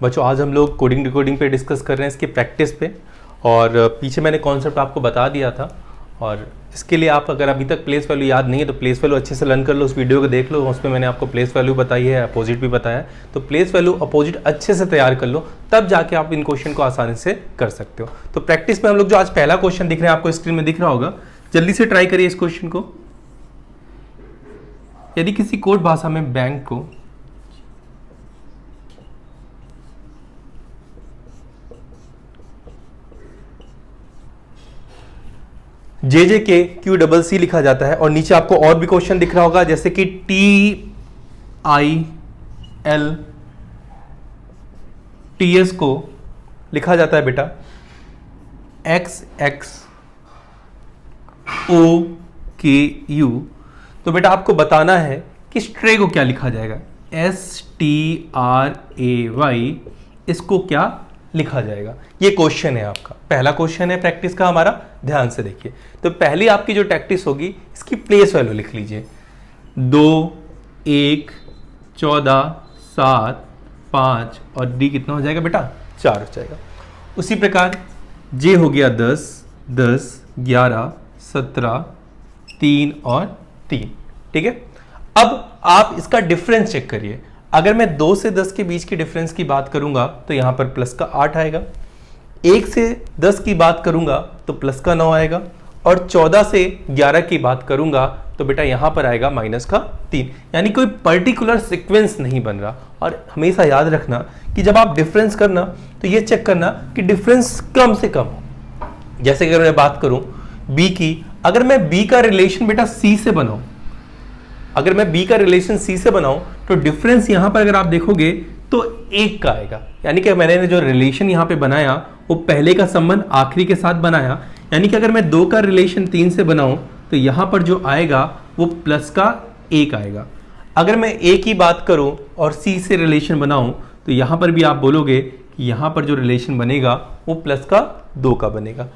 बच्चों आज हम लोग कोडिंग डिकोडिंग पे डिस्कस कर रहे हैं, इसकी प्रैक्टिस पे। और पीछे मैंने कॉन्सेप्ट आपको बता दिया था, और इसके लिए आप अगर अभी तक प्लेस वैल्यू याद नहीं है तो प्लेस वैल्यू अच्छे से लर्न कर लो, उस वीडियो को देख लो, उसमें मैंने आपको प्लेस वैल्यू बताई है, अपोजिट भी बताया है। तो प्लेस वैल्यू अपोजिट अच्छे से तैयार कर लो, तब जाके आप इन क्वेश्चन को आसानी से कर सकते हो। तो प्रैक्टिस में हम लोग जो आज पहला क्वेश्चन दिख रहे हैं, आपको स्क्रीन में दिख रहा होगा, जल्दी से ट्राई करिए इस क्वेश्चन को। यदि किसी कोड भाषा में बैंक को जे के क्यू डबल सी लिखा जाता है, और नीचे आपको और भी क्वेश्चन दिख रहा होगा, जैसे कि T I L T S को लिखा जाता है बेटा एक्स एक्स ओ के यू। तो बेटा आपको बताना है कि स्ट्रे को क्या लिखा जाएगा, S T R A Y, इसको क्या लिखा जाएगा। ये क्वेश्चन है आपका, पहला क्वेश्चन है प्रैक्टिस का हमारा, ध्यान से देखिए। तो पहली आपकी जो प्रैक्टिस होगी, इसकी प्लेस वैल्यू लिख लीजिए, 2 1 14 7 5 और डी कितना हो जाएगा बेटा, 4 हो जाएगा। उसी प्रकार जे हो गया 10 10 11 17 3 और 3, ठीक है। अब आप इसका डिफरेंस चेक करिए। अगर मैं 2 से 10 के बीच की डिफरेंस की बात करूंगा तो यहां पर प्लस का 8 आएगा, 1 से 10 की बात करूंगा तो प्लस का 9 आएगा, और 14 से 11 की बात करूंगा तो बेटा यहां पर आएगा माइनस का 3। यानी कोई पर्टिकुलर सीक्वेंस नहीं बन रहा। और हमेशा याद रखना कि जब आप डिफरेंस करना तो ये चेक करना कि डिफरेंस कम से कम हो। जैसे अगर मैं बात करूं बी की, अगर मैं बी का रिलेशन बेटा सी से बनाऊं, अगर मैं बी का रिलेशन सी से बनाऊं तो डिफरेंस यहां पर अगर आप देखोगे तो 1 का आएगा। यानी कि मैंने जो रिलेशन यहां पे बनाया वो पहले का संबंध आखिरी के साथ बनाया। यानी कि अगर मैं 2 का रिलेशन 3 से बनाऊं तो यहां पर जो आएगा वो प्लस का 1 आएगा। अगर मैं ए की बात करूं और सी से रिलेशन बनाऊं तो यहां पर भी आप बोलोगे कि यहां पर जो रिलेशन बनेगा वो प्लस का 2 का बनेगा।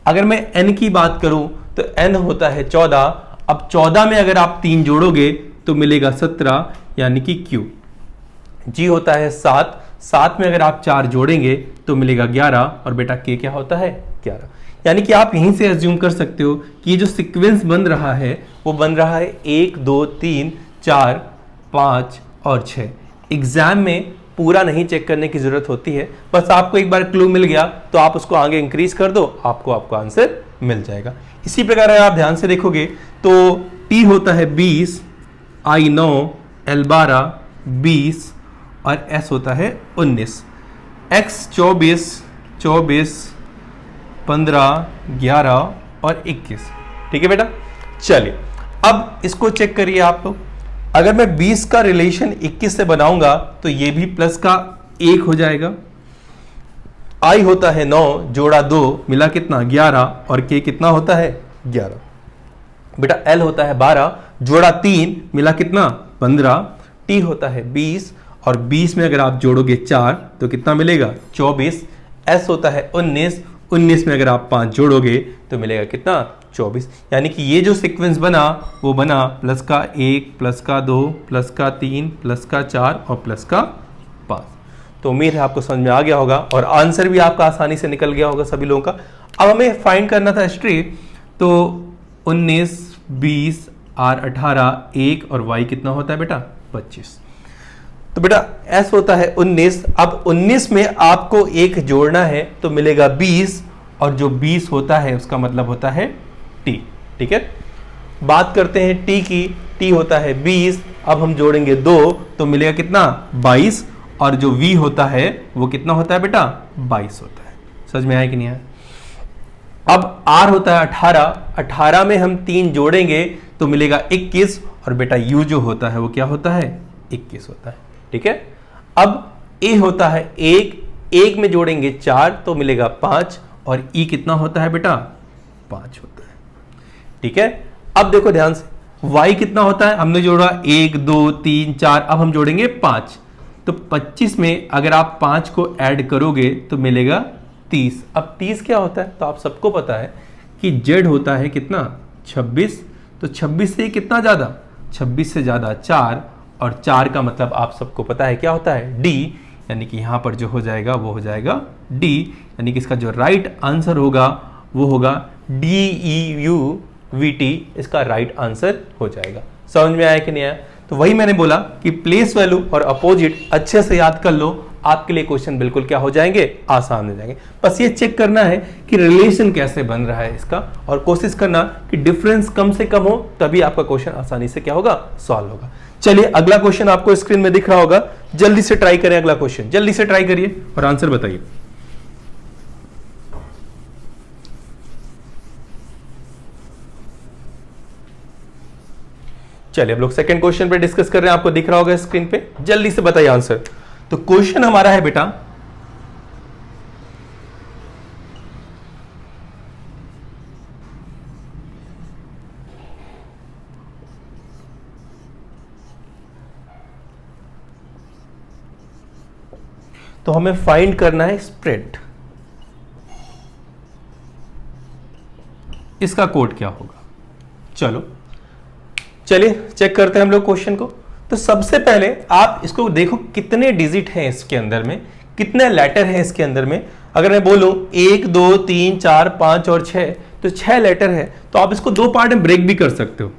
अगर मैं एन की बात करूं तो एन होता है 14। अब 14 में अगर आप 3 जोड़ोगे तो मिलेगा 17, यानी कि क्यू। जी होता है 7, 7 में अगर आप 4 जोड़ेंगे तो मिलेगा 11, और बेटा के क्या होता है 11। यानी कि आप यहीं से एज्यूम कर सकते हो कि ये जो सीक्वेंस बन रहा है वो बन रहा है 1 2 3 4 5 और 6। एग्जाम में पूरा नहीं चेक करने की जरूरत होती है, बस आपको एक बार क्लू मिल गया तो आप उसको आगे इंक्रीज कर दो, आपको आंसर मिल जाएगा। इसी प्रकार अगर आप ध्यान से देखोगे तो T होता है 20, I 9, L 12 20 और S होता है 19, X 24 24 15 11 और 21, ठीक है बेटा। चलिए अब इसको चेक करिए आप लोग। अगर मैं 20 का रिलेशन 21 से बनाऊंगा तो ये भी प्लस का 1 हो जाएगा। I होता है 9 जोड़ा 2 मिला कितना 11, और K कितना होता है 11। बेटा L होता है 12 जोड़ा 3 मिला कितना 15। T होता है 20 और 20 में अगर आप जोड़ोगे 4 तो कितना मिलेगा 24। S होता है 19, 19 में अगर आप 5 जोड़ोगे तो मिलेगा कितना 24। यानी कि ये जो सीक्वेंस बना वो बना प्लस का 1 प्लस का 2 प्लस का 3 प्लस का 4 और प्लस का 5। तो उम्मीद है आपको समझ में आ गया होगा और आंसर भी आपका आसानी से निकल गया होगा सभी लोगों का। अब हमें फाइंड करना था स्ट्रे, तो 19 20 R 18 1 और Y कितना होता है बेटा 25। तो बेटा S होता है 19। अब 19 में आपको 1 जोड़ना है तो मिलेगा 20, और जो 20 होता है उसका मतलब होता है T, ठीक है। बात करते हैं T की, T होता है 20। अब हम जोड़ेंगे 2 तो मिलेगा कितना 22, और जो V होता है वो कितना होता है बेटा 22 होता है। समझ में आया कि नहीं आया। अब R होता है 18, 18 में हम 3 जोड़ेंगे तो मिलेगा 21, और बेटा U जो होता है वो क्या होता है 21 होता है, ठीक है। अब A होता है 1, 1 में जोड़ेंगे 4 तो मिलेगा 5, और E कितना होता है बेटा 5 होता है, ठीक है। अब देखो ध्यान से, Y कितना होता है, हमने जोड़ा 1 2 3 4, अब हम जोड़ेंगे 5 तो 25 में अगर आप 5 को ऐड करोगे तो मिलेगा 30। अब 30 क्या होता है, तो आप सबको पता है कि Z होता है कितना 26, तो 26 से कितना ज्यादा 26 से ज्यादा 4, और 4 का मतलब आप सबको पता है क्या होता है D। यानी कि यहाँ पर जो हो जाएगा वो हो जाएगा डी, यानी कि इसका जो राइट आंसर होगा वो होगा DEUVT, इसका राइट आंसर हो जाएगा। समझ में आया कि नहीं आया? तो वही मैंने बोला कि प्लेस वैल्यू और अपोजिट अच्छे से याद कर लो, आपके लिए क्वेश्चन बिल्कुल क्या हो जाएंगे, आसान हो जाएंगे। बस ये चेक करना है कि रिलेशन कैसे बन रहा है इसका, और कोशिश करना कि डिफरेंस कम से कम हो, तभी आपका क्वेश्चन आसानी से क्या होगा, सॉल्व होगा। चलिए अगला क्वेश्चन आपको स्क्रीन में दिख रहा होगा, जल्दी से ट्राई करें अगला क्वेश्चन, जल्दी से ट्राई करिए और आंसर बताइए। चलिए अब लोग सेकंड क्वेश्चन पे डिस्कस कर रहे हैं, आपको दिख रहा होगा स्क्रीन पे, जल्दी से बताइए आंसर। तो क्वेश्चन हमारा है बेटा, तो हमें फाइंड करना है स्प्रेड, इसका कोड क्या होगा। चलो चलिए चेक करते हैं हम लोग क्वेश्चन को। तो सबसे पहले आप इसको देखो कितने डिजिट हैं इसके अंदर में, कितने लेटर हैं इसके अंदर में। अगर मैं बोलूं 1 2 3 4 5 और 6, तो 6 लेटर है, तो आप इसको 2 पार्ट में ब्रेक भी कर सकते हो।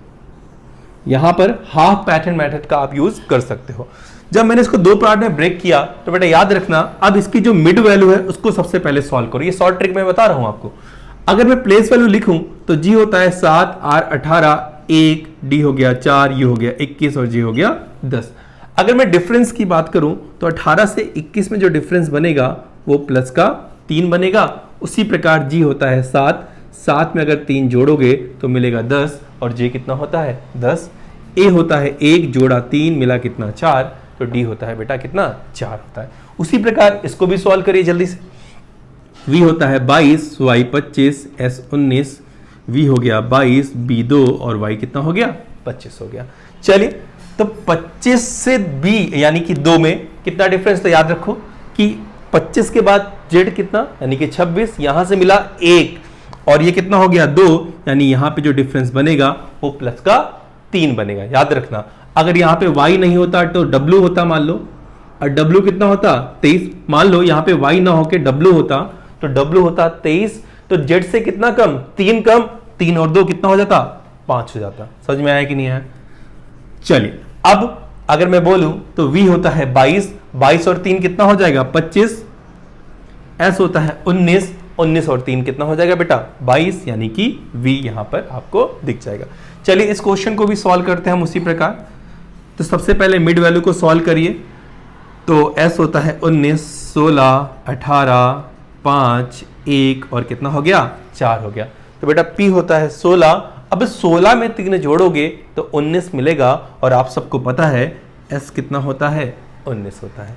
यहां पर हाफ पैटर्न मेथड का आप यूज कर सकते हो। जब मैंने इसको 2 पार्ट में ब्रेक किया तो बेटा याद रखना, अब इसकी जो मिड वैल्यू है उसको सबसे पहले सॉल्व करो। ये शॉर्ट ट्रिक मैं बता रहा हूं आपको। अगर मैं प्लेस वैल्यू लिखूं तो जी होता है 7, R 18, 1, डी हो गया 4, यू हो गया 21 और जी हो गया 10। अगर मैं डिफरेंस की बात करूं तो 18 से 21 में जो डिफरेंस बनेगा वो प्लस का 3 बनेगा। उसी प्रकार जी होता है 7, 7 में अगर 3 जोड़ोगे तो मिलेगा 10 और जे कितना होता है 10। ए होता है 1 जोड़ा 3 मिला कितना 4, तो डी होता है बेटा कितना 4 होता है। उसी प्रकार इसको भी सॉल्व करिए जल्दी से। वी होता है 22, वाई 25, एस 19, वी हो गया 22, बी 2 और वाई कितना हो गया 25 हो गया। चलिए तो 25 से बी यानी कि 2 में कितना डिफरेंस, तो याद रखो कि 25 के बाद जेड कितना यानी कि 26, यहां से मिला 1 और ये कितना हो गया 2, यानी यहां पे जो डिफरेंस बनेगा वो प्लस का 3 बनेगा। याद रखना अगर यहां पे y नहीं होता तो w होता मान लो, और w कितना होता 23। मान लो यहां पे y ना होके w होता तो w होता 23, तो z से कितना कम 3 कम, 3 और 2 कितना हो जाता 5 हो जाता। समझ में आया कि नहीं आया? चलिए अब अगर मैं बोलूं तो v होता है 22, 22 और 3 कितना हो जाएगा 25, s होता है 19, 19 और 3 कितना हो जाएगा बेटा 22, यानी कि v यहां पर आपको दिख जाएगा। चलिए इस क्वेश्चन को भी सॉल्व करते हैं हम उसी प्रकार। तो सबसे पहले मिड वैल्यू को सॉल्व करिए। तो s होता है 19, 16, 18, 5, 1 और कितना हो गया 4 हो गया। तो बेटा p होता है 16, अब 16 में 3 जोड़ोगे तो 19 मिलेगा, और आप सबको पता है s कितना होता है 19 होता है।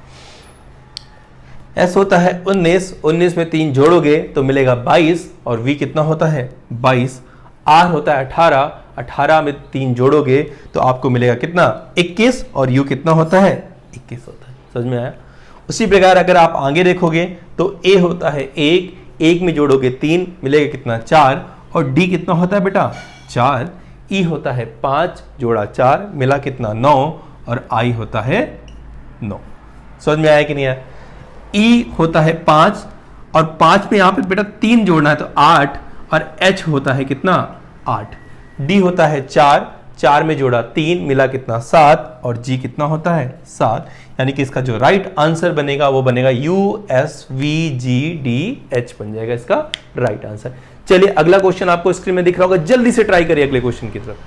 s होता है 19, 19 में 3 जोड़ोगे तो मिलेगा 22 और v कितना होता है 22। r होता है 18, 18 में 3 जोड़ोगे तो आपको मिलेगा कितना 21 और u कितना होता है 21 होता है। समझ में आया? उसी प्रकार अगर आप आगे देखोगे तो a होता है 1, 1 में जोड़ोगे 3 मिलेगा कितना 4 और d कितना होता है बेटा 4। e होता है 5 जोड़ा 4 मिला कितना 9 और i होता है 9। समझ में आया कि नहीं आया? e होता है 5 और 5 में यहाँ पे बेटा 3 जोड़ना है तो 8 और h होता है कितना 8। d होता है 4, 4 में जोड़ा 3 मिला कितना 7 और g कितना होता है 7, यानी कि इसका जो राइट आंसर बनेगा वो बनेगा USVGDH बन जाएगा इसका राइट आंसर। चलिए अगला क्वेश्चन आपको स्क्रीन में दिख रहा होगा, जल्दी से ट्राई करिए अगले क्वेश्चन की तरफ।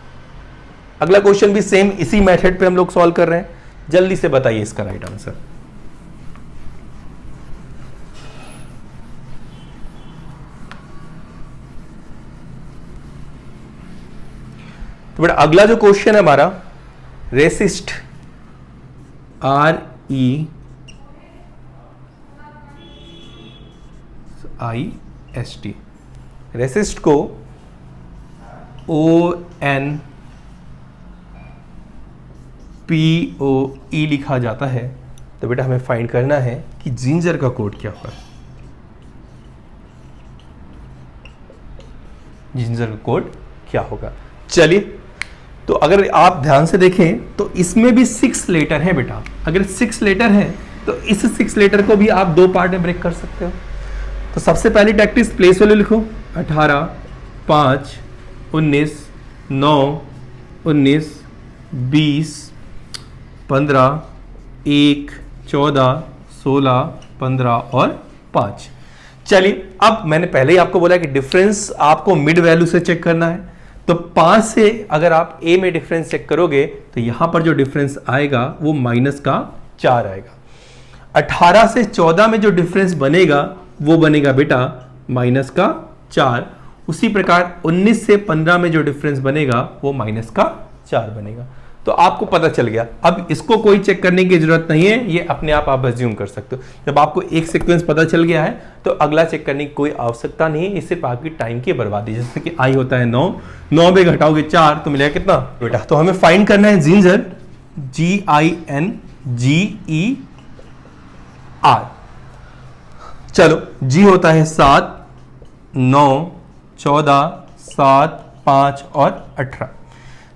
अगला क्वेश्चन भी सेम इसी मेथड पे हम लोग सॉल्व कर रहे हैं, जल्दी से बताइए इसका राइट आंसर। तो बेटा अगला जो क्वेश्चन है हमारा, रेसिस्ट REIST, रेसिस्ट को ONPOE लिखा जाता है। तो बेटा हमें फाइंड करना है कि जिंजर का कोड क्या होगा। जिंजर का कोड क्या होगा? चलिए तो अगर आप ध्यान से देखें तो इसमें भी 6 लेटर है बेटा। अगर 6 लेटर है तो इस 6 लेटर को भी आप 2 पार्ट में ब्रेक कर सकते हो। तो सबसे पहली प्रैक्टिस, प्लेस वैल्यू लिखो 18, 5, 19, 9, 19, 20, 15, 1, 14, 16, 15 और 5। चलिए, अब मैंने पहले ही आपको बोला कि डिफरेंस आपको मिड वैल्यू से चेक करना है। तो 5 से अगर आप ए में डिफरेंस चेक करोगे तो यहां पर जो डिफरेंस आएगा वो -4 आएगा। 18 से 14 में जो डिफरेंस बनेगा वो बनेगा बेटा -4। उसी प्रकार 19 से 15 में जो डिफरेंस बनेगा वो -4 बनेगा। तो आपको पता चल गया। अब इसको कोई चेक करने की जरूरत नहीं है, ये अपने आप अज्यूम कर सकते हो। जब आपको एक सीक्वेंस पता चल गया है तो अगला चेक करने की कोई आवश्यकता नहीं है, इससे आपकी टाइम की बर्बादी। जैसे कि आई होता है 9 में घटाओगे 4 तो मिलेगा कितना बेटा। तो हमें फाइंड करना है जिंजर, GINGER। चलो, जी होता है 7, 9, 14, 7, 5 और 18।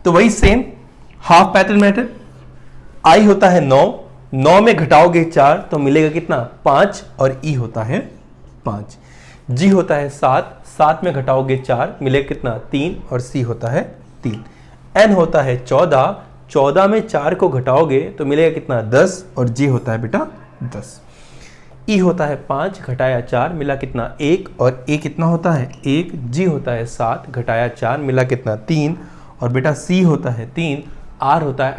तो वही सेम हाफ पैटर्न मैटर। आई होता है 9 में घटाओगे 4 तो मिलेगा कितना 5 और ई होता है 5। जी होता है 7 में घटाओगे 4 मिलेगा कितना 3 और सी होता है 3। एन होता है 14 में 4 को घटाओगे तो मिलेगा कितना 10 और जी होता है बेटा 10। ई होता है 5 घटाया 4 मिला कितना 1 और ए कितना होता है 1। जी होता है 7 घटाया 4 मिला कितना 3 और बेटा सी होता है 3। आर होता है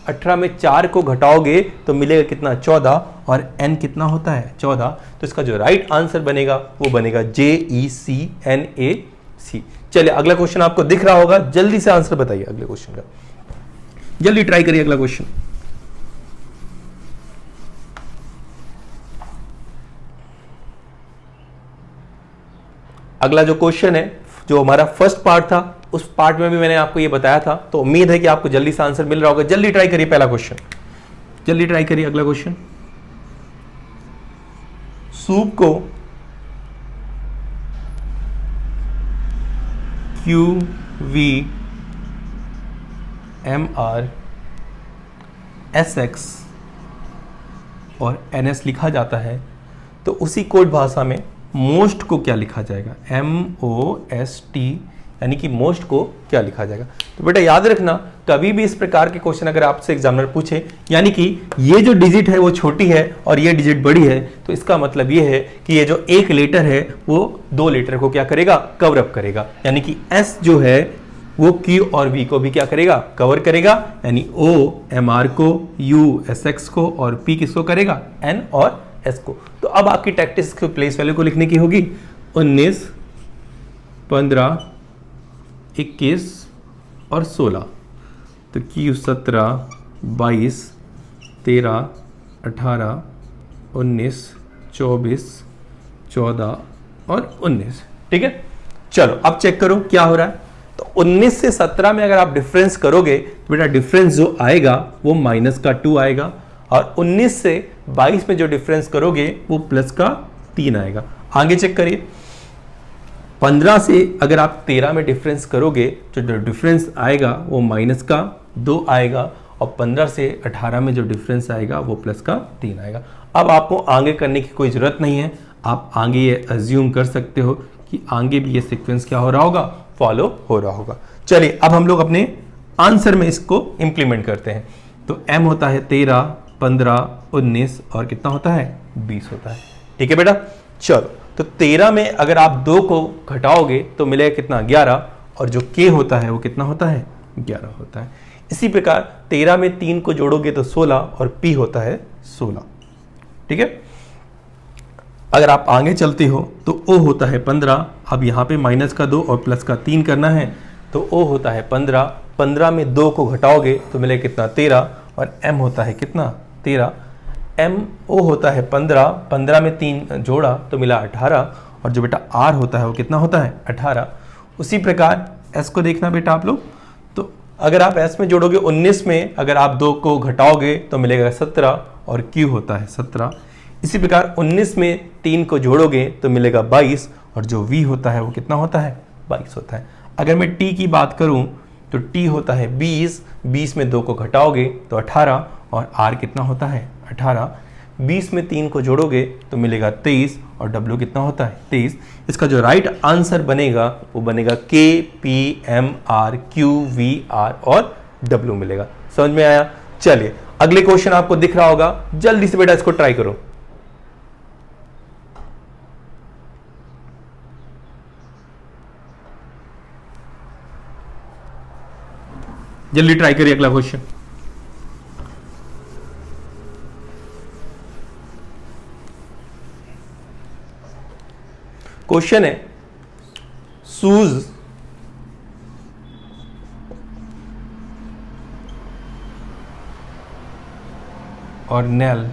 18 में 4 को घटाओगे तो मिलेगा कितना 14 और एन कितना होता है 14। तो इसका जो राइट आंसर बनेगा वो बनेगा JECNAC। चलिए, अगला क्वेश्चन आपको दिख रहा होगा, जल्दी से आंसर बताइए अगले क्वेश्चन का, जल्दी ट्राई करिए अगला क्वेश्चन। अगला जो क्वेश्चन है, जो हमारा फर्स्ट पार्ट था, उस पार्ट में भी मैंने आपको ये बताया था, तो उम्मीद है कि आपको जल्दी से आंसर मिल रहा होगा। जल्दी ट्राई करिए पहला क्वेश्चन, जल्दी ट्राई करिए अगला क्वेश्चन। सूप को QVMRSX और NS लिखा जाता है, तो उसी कोड भाषा में मोस्ट को क्या लिखा जाएगा, MOST, यानी कि मोस्ट को क्या लिखा जाएगा। तो बेटा याद रखना, कभी भी इस प्रकार के क्वेश्चन अगर आपसे एग्जामिनर पूछे, यानी कि ये जो डिजिट है वो छोटी है और ये डिजिट बड़ी है, तो इसका मतलब ये है कि ये जो एक लेटर है वो 2 लेटर को क्या करेगा, कवर अप करेगा। यानी कि S जो है वो Q और V को भी क्या करेगा, कवर करेगा। यानी O MR को, U SX को और P किसको करेगा, N और S को। तो अब आपकी टैक्टिस के प्लेस वैल्यू को लिखने की होगी 19, 15, 21 और 16। तो Q 17, 22, 13, 18, 19, 24, 14 और 19। ठीक है, चलो अब चेक करो क्या हो रहा है। तो 19 से 17 में अगर आप डिफरेंस करोगे तो बेटा डिफरेंस जो आएगा वो -2 आएगा, और 19 से 22 में जो डिफरेंस करोगे वो +3 आएगा। आगे चेक करिए, 15 से अगर आप 13 में डिफरेंस करोगे तो जो डिफरेंस आएगा वो -2 आएगा, और 15 से 18 में जो डिफरेंस आएगा वो +3 आएगा। अब आपको आगे करने की कोई ज़रूरत नहीं है, आप आगे ये अज्यूम कर सकते हो कि आगे भी ये सीक्वेंस क्या हो रहा होगा, फॉलो हो रहा होगा। चलिए अब हम लोग अपने आंसर में इसको इंप्लीमेंट करते हैं। तो m होता है 13, 15, 19 और कितना होता है 20 होता है। ठीक है बेटा, चलो तो 13 में अगर आप 2 को घटाओगे तो मिलेगा कितना 11, और जो k होता है वो कितना होता है 11 होता है। इसी प्रकार 13 में 3 को जोड़ोगे तो 16 और p होता है 16। ठीक है, अगर आप आगे चलते हो तो o होता है 15। अब यहाँ पे -2 और +3 करना है, तो o होता है 15। 15 में 2 को घटाओगे तो मिलेगा कितना 13, और m होता है कितना 13। o होता है 15, 15 में 3 जोड़ा तो मिला 18, और जो बेटा r होता है वो कितना होता है 18। उसी प्रकार s को देखना बेटा आप लोग, तो अगर आप s में जोड़ोगे 19 में अगर आप 2 को घटाओगे तो मिलेगा 17, और q होता है 17। इसी प्रकार 19 में 3 को जोड़ोगे तो मिलेगा 22, और जो v होता है वो कितना होता है 22 होता है। अगर मैं t की बात करूं तो t होता है 20, 20 में 2 को घटाओगे तो 18, और r कितना होता है 18। 20 में 3 को जोड़ोगे तो मिलेगा 23 और W कितना होता है 23। इसका जो राइट आंसर बनेगा वो बनेगा KPMRQVR और W मिलेगा। समझ में आया? चलिए अगले क्वेश्चन आपको दिख रहा होगा, जल्दी से बेटा इसको ट्राई करो। जल्दी ट्राई करिए अगला क्वेश्चन। क्वेश्चन है शूज और नेल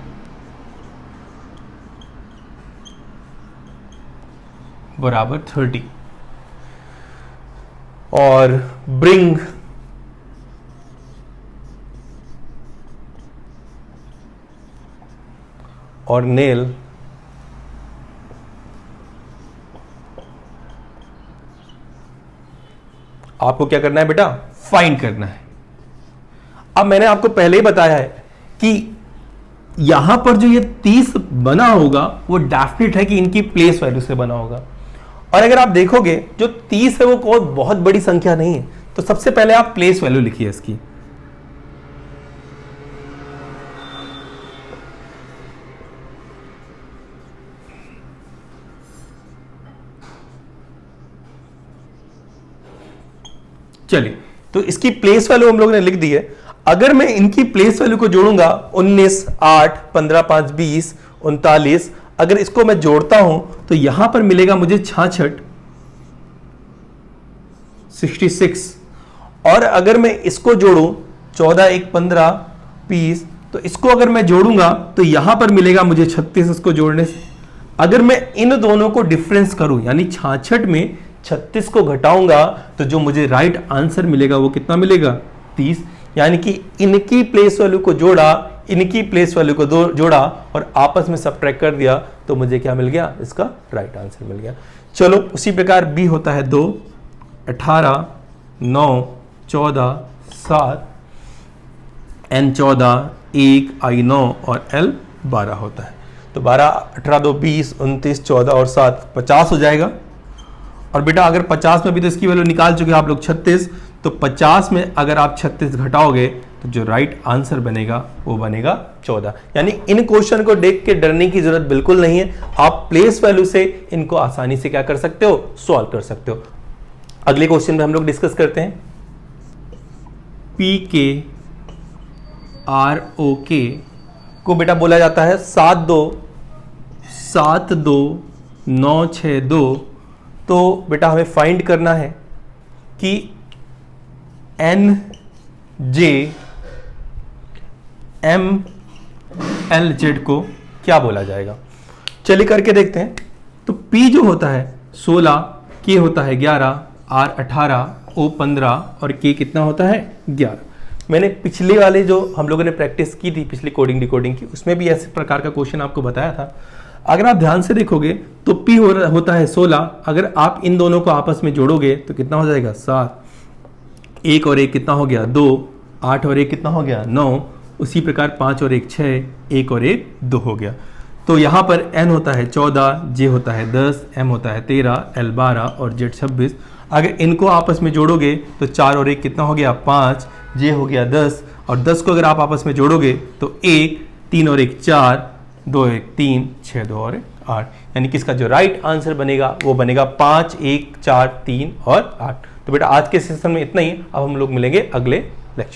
बराबर 30 और ब्रिंग और नेल आपको क्या करना है बेटा? फाइंड करना है। अब मैंने आपको पहले ही बताया है कि यहां पर जो ये 30 बना होगा वो डेफिनेट है कि इनकी प्लेस वैल्यू से बना होगा। और अगर आप देखोगे जो 30 है वो कोई बहुत बड़ी संख्या नहीं है, तो सबसे पहले आप प्लेस वैल्यू लिखिए इसकी। चलिए तो इसकी प्लेस वैल्यू हम लोगों ने लिख दी है। अगर मैं इनकी प्लेस वैल्यू को जोड़ूंगा 19, 8, 15, 5, 20, 39, अगर इसको मैं जोड़ता हूं तो यहां पर मिलेगा मुझे 66, 66। और अगर मैं इसको जोड़ूं 14, 1, 15, 20, तो इसको अगर मैं जोड़ूंगा तो यहां पर मिलेगा मुझे 36 इसको जोड़ने से। अगर मैं इन दोनों को डिफरेंस करूं यानी 66 में 36 को घटाऊंगा तो जो मुझे राइट आंसर मिलेगा वो कितना मिलेगा? 30। यानी कि इनकी प्लेस वैल्यू को जोड़ा, इनकी प्लेस वैल्यू को जोड़ा और आपस में सबट्रैक्ट कर दिया तो मुझे क्या मिल गया? इसका राइट आंसर मिल गया। चलो उसी प्रकार बी होता है 2, 18, 9, 14, 7, N 14, 1, I 9 और L 12 होता है। तो 12, 18, 2, 20, 29, 14 और 7 50 हो जाएगा। और बेटा अगर 50 में भी तो इसकी वैल्यू निकाल चुके आप लोग 36, तो 50 में अगर आप 36 घटाओगे तो जो राइट आंसर बनेगा वो बनेगा 14। यानी इन क्वेश्चन को देख के डरने की जरूरत बिल्कुल नहीं है, आप प्लेस वैल्यू से इनको आसानी से क्या कर सकते हो? सॉल्व कर सकते हो। अगले क्वेश्चन में हम लोग डिस्कस करते हैं। PKROK को बेटा बोला जाता है 7272 तो बेटा हमें फाइंड करना है कि NJMLZ को क्या बोला जाएगा। चलिए करके देखते हैं। तो P जो होता है 16, K होता है 11, R 18, O 15 और K कितना होता है? 11। मैंने पिछले वाले जो हम लोगों ने प्रैक्टिस की थी पिछली कोडिंग डिकोडिंग की, उसमें भी ऐसे प्रकार का क्वेश्चन आपको बताया था। अगर आप ध्यान से देखोगे तो P होता है 16, अगर आप इन दोनों को आपस में जोड़ोगे तो कितना हो जाएगा? 7। 1 और 1 कितना हो गया? 2। 8 और 1 कितना हो गया? 9। उसी प्रकार 5 और 1 6, 1 और 1 2 हो गया। तो यहाँ पर N होता है 14, J होता है 10, M होता है 13, L 12 और Z 26। अगर इनको आपस में जोड़ोगे तो 4 और 1 कितना हो गया? 5, J हो गया 10 और 10 को अगर आप आपस में जोड़ोगे तो 1, 3 और 1 4, 2 1 3, 6 2 और 8। यानी कि इसका जो राइट आंसर बनेगा वो बनेगा 5, 1, 4, 3 और 8। तो बेटा आज के सेशन में इतना ही। अब हम लोग मिलेंगे अगले लेक्चर।